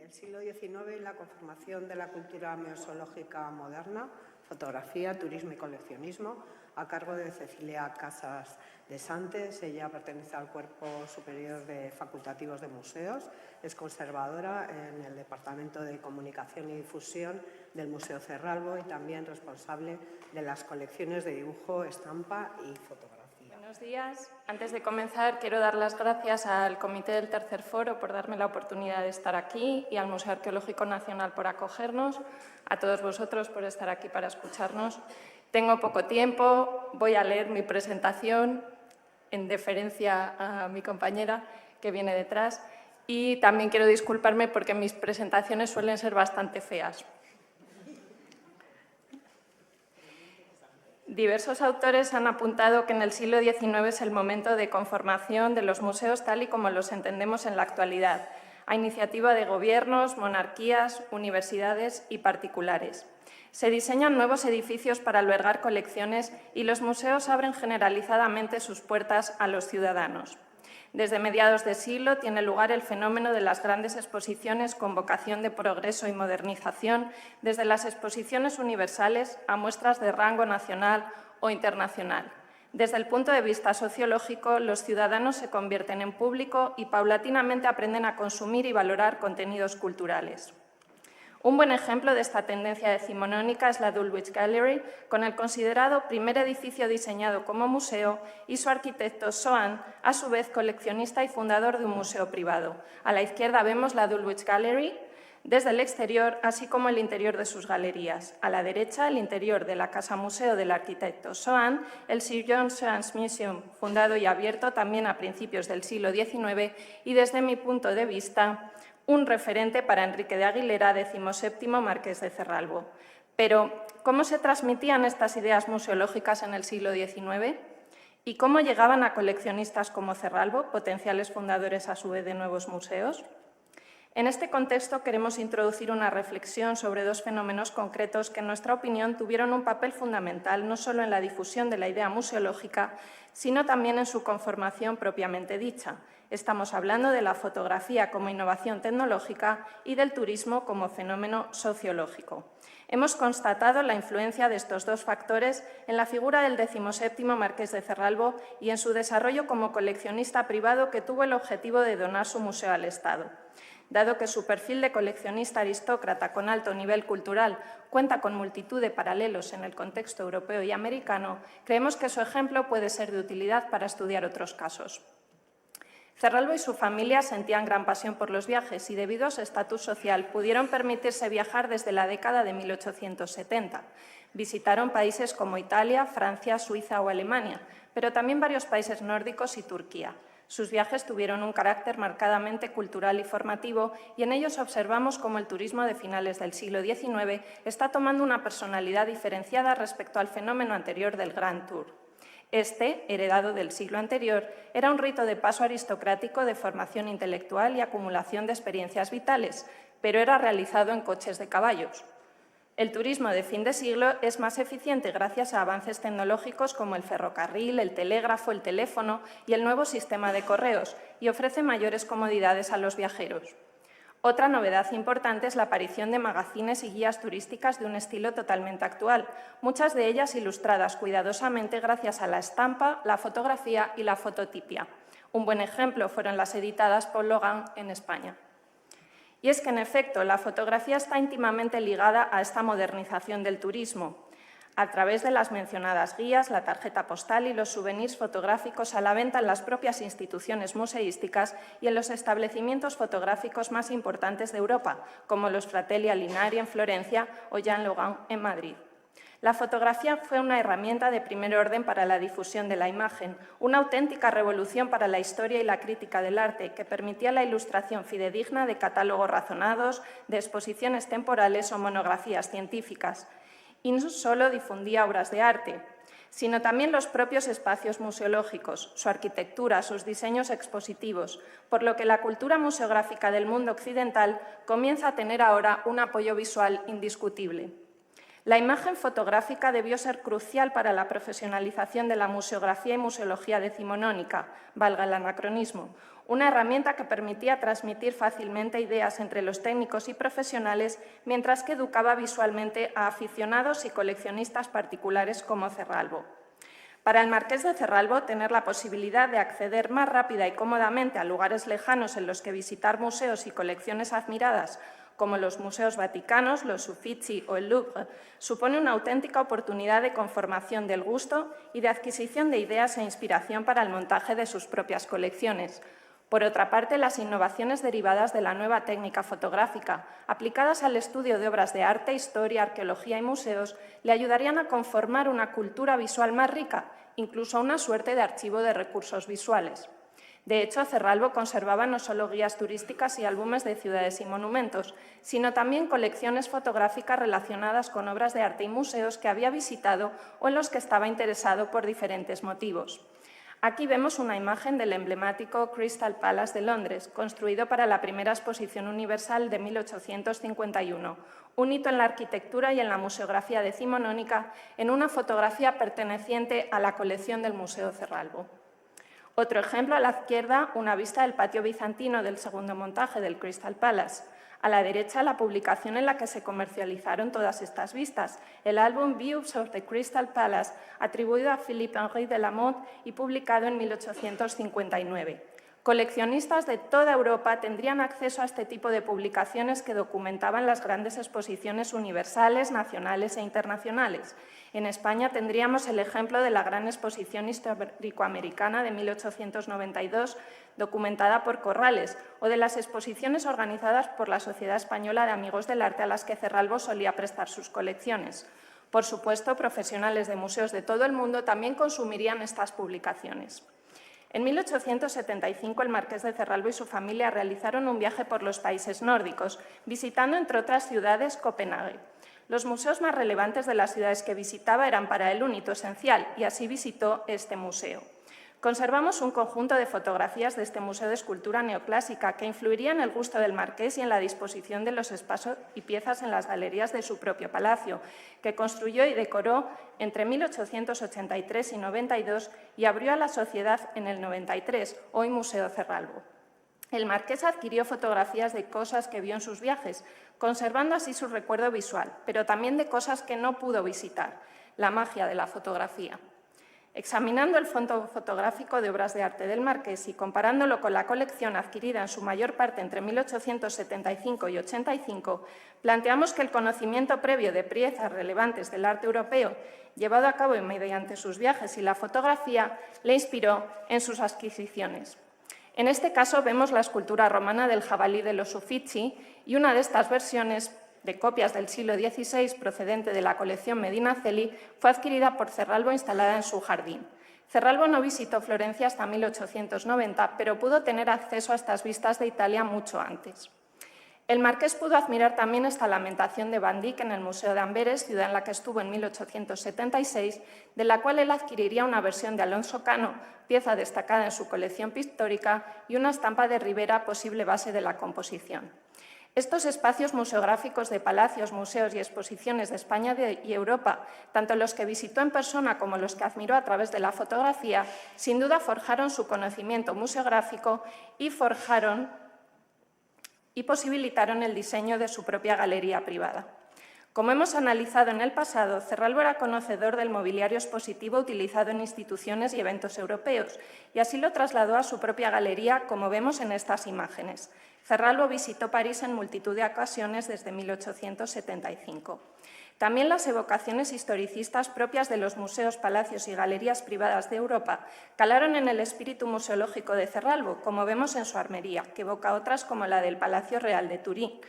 El siglo XIX y la conformación de la cultura museológica moderna, fotografía, turismo y coleccionismo, a cargo de Cecilia Casas de Santes. Ella pertenece al Cuerpo Superior de Facultativos de Museos, es conservadora en el Departamento de Comunicación y Difusión del Museo Cerralbo y también responsable de las colecciones de dibujo, estampa y fotografía. Buenos días. Antes de comenzar, quiero dar las gracias al Comité del Tercer Foro por darme la oportunidad de estar aquí y al Museo Arqueológico Nacional por acogernos, a todos vosotros por estar aquí para escucharnos. Tengo poco tiempo, voy a leer mi presentación en deferencia a mi compañera que viene detrás y también quiero disculparme porque mis presentaciones suelen ser bastante feas. Diversos autores han apuntado que en el siglo XIX es el momento de conformación de los museos tal y como los entendemos en la actualidad, a iniciativa de gobiernos, monarquías, universidades y particulares. Se diseñan nuevos edificios para albergar colecciones y los museos abren generalizadamente sus puertas a los ciudadanos. Desde mediados de siglo tiene lugar el fenómeno de las grandes exposiciones con vocación de progreso y modernización, desde las exposiciones universales a muestras de rango nacional o internacional. Desde el punto de vista sociológico, los ciudadanos se convierten en público y paulatinamente aprenden a consumir y valorar contenidos culturales. Un buen ejemplo de esta tendencia decimonónica es la Dulwich Gallery, con el considerado primer edificio diseñado como museo y su arquitecto Soane, a su vez coleccionista y fundador de un museo privado. A la izquierda vemos la Dulwich Gallery desde el exterior, así como el interior de sus galerías. A la derecha, el interior de la casa museo del arquitecto Soane, el Sir John Soane's Museum, fundado y abierto también a principios del siglo XIX y, desde mi punto de vista, un referente para Enrique de Aguilera, XVII marqués de Cerralbo. Pero, ¿cómo se transmitían estas ideas museológicas en el siglo XIX? ¿Y cómo llegaban a coleccionistas como Cerralbo, potenciales fundadores a su vez de nuevos museos? En este contexto queremos introducir una reflexión sobre dos fenómenos concretos que, en nuestra opinión, tuvieron un papel fundamental no solo en la difusión de la idea museológica, sino también en su conformación propiamente dicha. Estamos hablando de la fotografía como innovación tecnológica y del turismo como fenómeno sociológico. Hemos constatado la influencia de estos dos factores en la figura del XVII marqués de Cerralbo y en su desarrollo como coleccionista privado que tuvo el objetivo de donar su museo al Estado. Dado que su perfil de coleccionista aristócrata con alto nivel cultural cuenta con multitud de paralelos en el contexto europeo y americano, creemos que su ejemplo puede ser de utilidad para estudiar otros casos. Cerralbo y su familia sentían gran pasión por los viajes y, debido a su estatus social, pudieron permitirse viajar desde la década de 1870. Visitaron países como Italia, Francia, Suiza o Alemania, pero también varios países nórdicos y Turquía. Sus viajes tuvieron un carácter marcadamente cultural y formativo y en ellos observamos cómo el turismo de finales del siglo XIX está tomando una personalidad diferenciada respecto al fenómeno anterior del Grand Tour. Este, heredado del siglo anterior, era un rito de paso aristocrático de formación intelectual y acumulación de experiencias vitales, pero era realizado en coches de caballos. El turismo de fin de siglo es más eficiente gracias a avances tecnológicos como el ferrocarril, el telégrafo, el teléfono y el nuevo sistema de correos, y ofrece mayores comodidades a los viajeros. Otra novedad importante es la aparición de magazines y guías turísticas de un estilo totalmente actual, muchas de ellas ilustradas cuidadosamente gracias a la estampa, la fotografía y la fototipia. Un buen ejemplo fueron las editadas por Logan en España. Y es que, en efecto, la fotografía está íntimamente ligada a esta modernización del turismo, a través de las mencionadas guías, la tarjeta postal y los souvenirs fotográficos a la venta en las propias instituciones museísticas y en los establecimientos fotográficos más importantes de Europa, como los Fratelli Alinari en Florencia o Jean Logan en Madrid. La fotografía fue una herramienta de primer orden para la difusión de la imagen, una auténtica revolución para la historia y la crítica del arte, que permitía la ilustración fidedigna de catálogos razonados, de exposiciones temporales o monografías científicas. Y no solo difundía obras de arte, sino también los propios espacios museológicos, su arquitectura, sus diseños expositivos, por lo que la cultura museográfica del mundo occidental comienza a tener ahora un apoyo visual indiscutible. La imagen fotográfica debió ser crucial para la profesionalización de la museografía y museología decimonónica, valga el anacronismo, una herramienta que permitía transmitir fácilmente ideas entre los técnicos y profesionales, mientras que educaba visualmente a aficionados y coleccionistas particulares como Cerralbo. Para el marqués de Cerralbo, tener la posibilidad de acceder más rápida y cómodamente a lugares lejanos en los que visitar museos y colecciones admiradas, como los museos vaticanos, los Uffizi o el Louvre, supone una auténtica oportunidad de conformación del gusto y de adquisición de ideas e inspiración para el montaje de sus propias colecciones. Por otra parte, las innovaciones derivadas de la nueva técnica fotográfica, aplicadas al estudio de obras de arte, historia, arqueología y museos, le ayudarían a conformar una cultura visual más rica, incluso una suerte de archivo de recursos visuales. De hecho, Cerralbo conservaba no solo guías turísticas y álbumes de ciudades y monumentos, sino también colecciones fotográficas relacionadas con obras de arte y museos que había visitado o en los que estaba interesado por diferentes motivos. Aquí vemos una imagen del emblemático Crystal Palace de Londres, construido para la primera exposición universal de 1851, un hito en la arquitectura y en la museografía decimonónica, en una fotografía perteneciente a la colección del Museo Cerralbo. Otro ejemplo, a la izquierda, una vista del patio bizantino del segundo montaje del Crystal Palace. A la derecha, la publicación en la que se comercializaron todas estas vistas, el álbum Views of the Crystal Palace, atribuido a Philippe-Henri de la Motte y publicado en 1859. Coleccionistas de toda Europa tendrían acceso a este tipo de publicaciones que documentaban las grandes exposiciones universales, nacionales e internacionales. En España tendríamos el ejemplo de la Gran Exposición Histórico-Americana de 1892, documentada por Corrales, o de las exposiciones organizadas por la Sociedad Española de Amigos del Arte a las que Cerralbo solía prestar sus colecciones. Por supuesto, profesionales de museos de todo el mundo también consumirían estas publicaciones. En 1875, el marqués de Cerralbo y su familia realizaron un viaje por los países nórdicos, visitando, entre otras ciudades, Copenhague. Los museos más relevantes de las ciudades que visitaba eran para él un hito esencial, y así visitó este museo. Conservamos un conjunto de fotografías de este Museo de Escultura Neoclásica que influiría en el gusto del marqués y en la disposición de los espacios y piezas en las galerías de su propio palacio, que construyó y decoró entre 1883 y 92 y abrió a la sociedad en el 93, hoy Museo Cerralbo. El marqués adquirió fotografías de cosas que vio en sus viajes, conservando así su recuerdo visual, pero también de cosas que no pudo visitar, la magia de la fotografía. Examinando el fondo fotográfico de obras de arte del marqués y comparándolo con la colección adquirida en su mayor parte entre 1875 y 85, planteamos que el conocimiento previo de piezas relevantes del arte europeo, llevado a cabo mediante sus viajes y la fotografía, le inspiró en sus adquisiciones. En este caso vemos la escultura romana del jabalí de los Uffizi y una de estas versiones de copias del siglo XVI procedente de la colección Medinaceli fue adquirida por Cerralbo e instalada en su jardín. Cerralbo no visitó Florencia hasta 1890, pero pudo tener acceso a estas vistas de Italia mucho antes. El marqués pudo admirar también esta Lamentación de Van Dyck en el Museo de Amberes, ciudad en la que estuvo en 1876, de la cual él adquiriría una versión de Alonso Cano, pieza destacada en su colección pictórica, y una estampa de Ribera, posible base de la composición. Estos espacios museográficos de palacios, museos y exposiciones de España y Europa, tanto los que visitó en persona como los que admiró a través de la fotografía, sin duda forjaron su conocimiento museográfico y posibilitaron el diseño de su propia galería privada. Como hemos analizado en el pasado, Cerralbo era conocedor del mobiliario expositivo utilizado en instituciones y eventos europeos, y así lo trasladó a su propia galería, como vemos en estas imágenes. Cerralbo visitó París en multitud de ocasiones desde 1875. También las evocaciones historicistas propias de los museos, palacios y galerías privadas de Europa calaron en el espíritu museológico de Cerralbo, como vemos en su armería, que evoca otras como la del Palacio Real de Turín,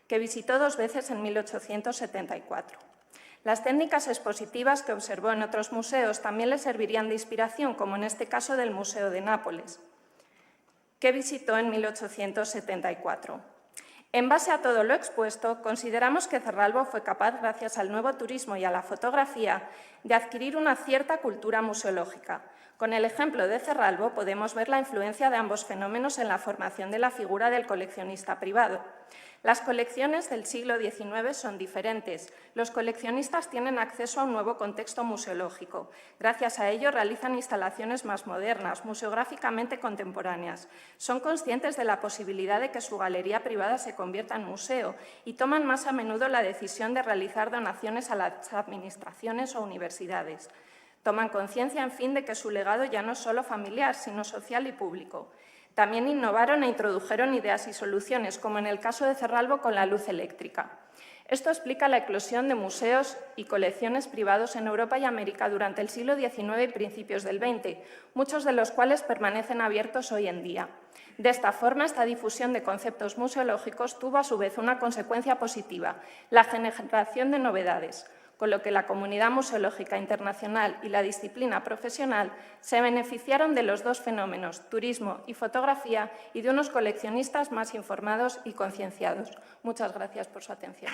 que visitó 2 veces en 1874. Las técnicas expositivas que observó en otros museos también le servirían de inspiración, como en este caso del Museo de Nápoles, que visitó en 1874. En base a todo lo expuesto, consideramos que Cerralbo fue capaz, gracias al nuevo turismo y a la fotografía, de adquirir una cierta cultura museológica. Con el ejemplo de Cerralbo podemos ver la influencia de ambos fenómenos en la formación de la figura del coleccionista privado. Las colecciones del siglo XIX son diferentes. Los coleccionistas tienen acceso a un nuevo contexto museológico. Gracias a ello realizan instalaciones más modernas, museográficamente contemporáneas. Son conscientes de la posibilidad de que su galería privada se convierta en museo y toman más a menudo la decisión de realizar donaciones a las administraciones o universidades. Toman conciencia, en fin, de que su legado ya no es solo familiar, sino social y público. También innovaron e introdujeron ideas y soluciones, como en el caso de Cerralbo con la luz eléctrica. Esto explica la eclosión de museos y colecciones privados en Europa y América durante el siglo XIX y principios del XX, muchos de los cuales permanecen abiertos hoy en día. De esta forma, esta difusión de conceptos museológicos tuvo a su vez una consecuencia positiva, la generación de novedades, con lo que la comunidad museológica internacional y la disciplina profesional se beneficiaron de los dos fenómenos, turismo y fotografía, y de unos coleccionistas más informados y concienciados. Muchas gracias por su atención.